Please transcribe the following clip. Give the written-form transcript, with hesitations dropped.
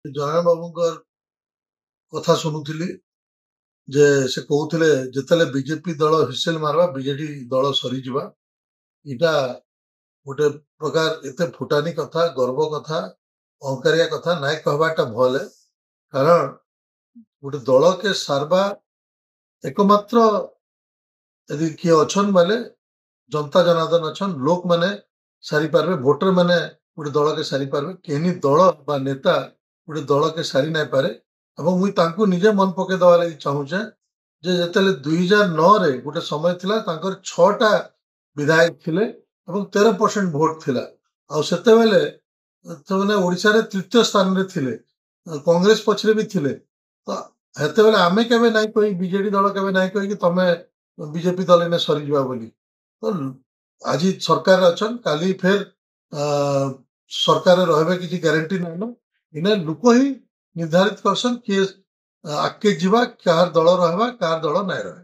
ଜଗନ ବାବୁଙ୍କର କଥା ଶୁଣୁଥିଲି ଯେ ସେ କହୁଥିଲେ ଯେତେବେଳେ ବିଜେପି ଦଳ ହୁଇସେଲ ମାରବା ବିଜେଡି ଦଳ ସରିଯିବା। ଏଇଟା ଗୋଟେ ପ୍ରକାର ଏତେ ଫୁଟାନି କଥା, ଗର୍ବ କଥା, ଅହଙ୍କାରିଆ କଥା ନାଇଁ କହିବାଟା ଭଲ। କାରଣ ଗୋଟେ ଦଳକେ ସାରବା एकमात्र यदि किए अछन बोले जनता जनार्दन अछन, लोक माने सारी पारबे, भोटर माने गोटे दल के सारी पारबे। केनी दल बा नेता गोटे दल के सारी नाई पारे। एवं मुई तांको निजे मन पके दवा लगी चाहूचे जे जेतेले 2009 रे गोटे समय थिला तांकर 6टा विधायक थिले एवं 13% भोट थिला। आ सेते बेले तो माने ओडिसा रे तृतीय स्थान रे थिले, कांग्रेस पछरे भी थिले। तो हेते बेले आमे केबे नाई कोई बीजेडी दल केबे नाई कोई कि तमे बीजेपी दल ने सरी जवा बोली। तो आज सरकार अछन, काली फेर सरकार रहबे किसी गारंटी नहीं न। इने लोक ही निर्धारित करसन कि आगे जीवा कार दल रहबा कार दल नहीं रहे।